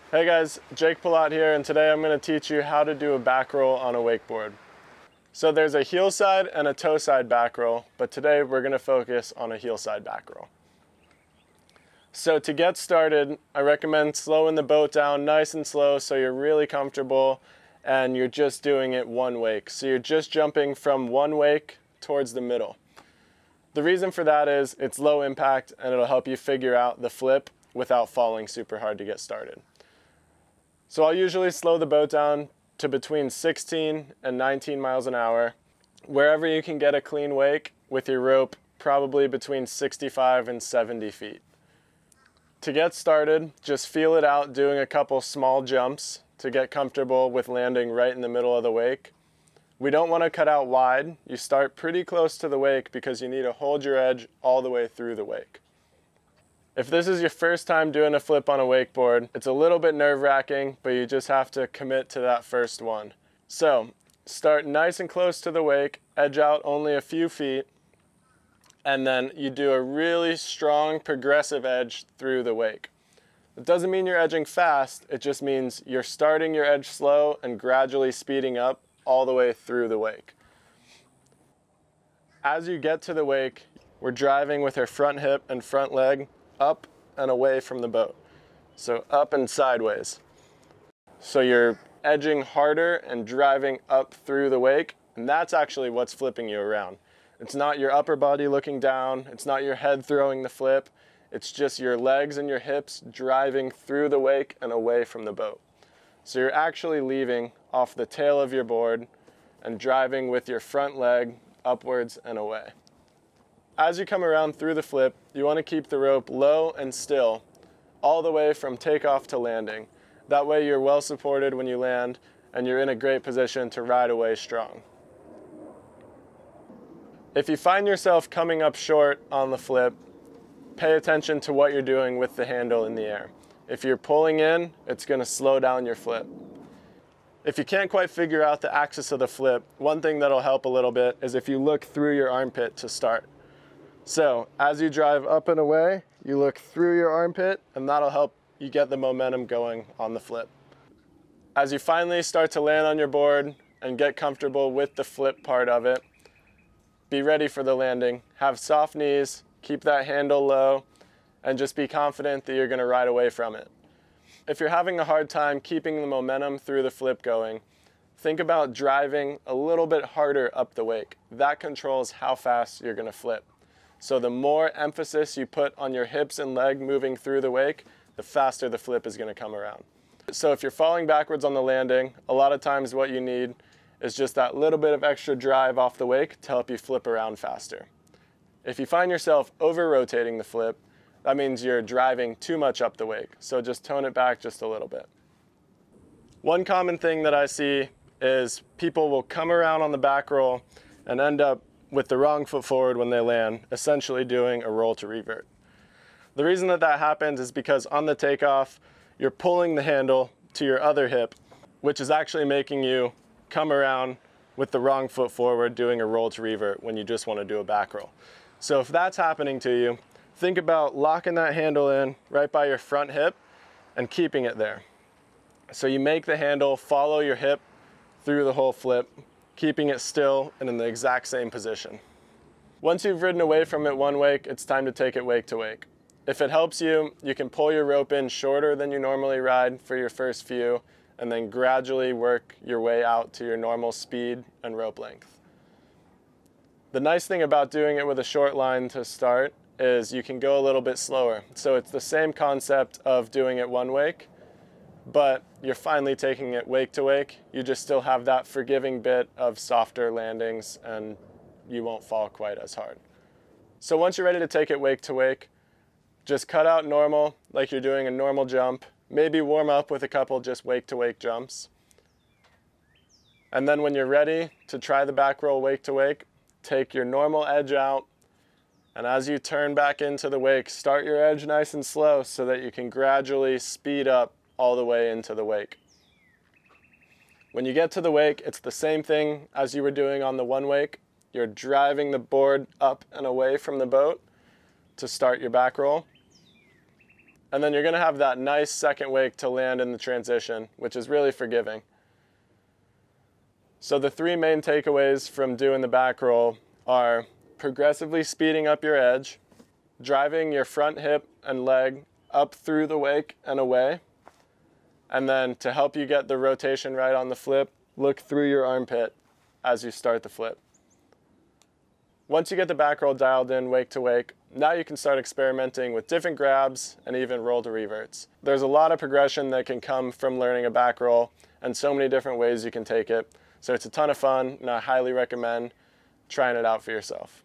Hey guys, Jake Palat here, and today I'm going to teach you how to do a back roll on a wakeboard. So there's a heel side and a toe side back roll, but today we're going to focus on a heel side back roll. So to get started, I recommend slowing the boat down nice and slow so you're really comfortable and you're just doing it one wake. So you're just jumping from one wake towards the middle. The reason for that is it's low impact and it'll help you figure out the flip without falling super hard to get started. So I'll usually slow the boat down to between 16 and 19 miles an hour. Wherever you can get a clean wake with your rope, probably between 65 and 70 feet. To get started, just feel it out doing a couple small jumps to get comfortable with landing right in the middle of the wake. We don't want to cut out wide. You start pretty close to the wake because you need to hold your edge all the way through the wake. If this is your first time doing a flip on a wakeboard, it's a little bit nerve-wracking, but you just have to commit to that first one. So start nice and close to the wake, edge out only a few feet, and then you do a really strong progressive edge through the wake. It doesn't mean you're edging fast, it just means you're starting your edge slow and gradually speeding up all the way through the wake. As you get to the wake, we're driving with our front hip and front leg up and away from the boat. So up and sideways. So you're edging harder and driving up through the wake, and that's actually what's flipping you around. It's not your upper body looking down, it's not your head throwing the flip, it's just your legs and your hips driving through the wake and away from the boat. So you're actually leaving off the tail of your board and driving with your front leg upwards and away. As you come around through the flip, you want to keep the rope low and still all the way from takeoff to landing. That way you're well supported when you land and you're in a great position to ride away strong. If you find yourself coming up short on the flip, pay attention to what you're doing with the handle in the air. If you're pulling in, it's going to slow down your flip. If you can't quite figure out the axis of the flip, one thing that'll help a little bit is if you look through your armpit to start. So as you drive up and away, you look through your armpit and that'll help you get the momentum going on the flip. As you finally start to land on your board and get comfortable with the flip part of it, be ready for the landing. Have soft knees, keep that handle low, and just be confident that you're going to ride away from it. If you're having a hard time keeping the momentum through the flip going, think about driving a little bit harder up the wake. That controls how fast you're going to flip. So the more emphasis you put on your hips and leg moving through the wake, the faster the flip is going to come around. So if you're falling backwards on the landing, a lot of times what you need is just that little bit of extra drive off the wake to help you flip around faster. If you find yourself over-rotating the flip, that means you're driving too much up the wake. So just tone it back just a little bit. One common thing that I see is people will come around on the back roll and end up with the wrong foot forward when they land, essentially doing a roll to revert. The reason that that happens is because on the takeoff, you're pulling the handle to your other hip, which is actually making you come around with the wrong foot forward doing a roll to revert when you just want to do a back roll. So if that's happening to you, think about locking that handle in right by your front hip and keeping it there. So you make the handle follow your hip through the whole flip, keeping it still and in the exact same position. Once you've ridden away from it one wake, it's time to take it wake to wake. If it helps you, you can pull your rope in shorter than you normally ride for your first few, and then gradually work your way out to your normal speed and rope length. The nice thing about doing it with a short line to start is you can go a little bit slower. So it's the same concept of doing it one wake, but you're finally taking it wake to wake. You just still have that forgiving bit of softer landings and you won't fall quite as hard. So once you're ready to take it wake to wake, just cut out normal like you're doing a normal jump. Maybe warm up with a couple just wake to wake jumps. And then when you're ready to try the back roll wake to wake, take your normal edge out. And as you turn back into the wake, start your edge nice and slow so that you can gradually speed up all the way into the wake. When you get to the wake, it's the same thing as you were doing on the one wake. You're driving the board up and away from the boat to start your back roll. And then you're gonna have that nice second wake to land in the transition, which is really forgiving. So the three main takeaways from doing the back roll are progressively speeding up your edge, driving your front hip and leg up through the wake and away, and then to help you get the rotation right on the flip, look through your armpit as you start the flip. Once you get the back roll dialed in wake to wake, now you can start experimenting with different grabs and even roll to reverts. There's a lot of progression that can come from learning a back roll and so many different ways you can take it. So it's a ton of fun, and I highly recommend trying it out for yourself.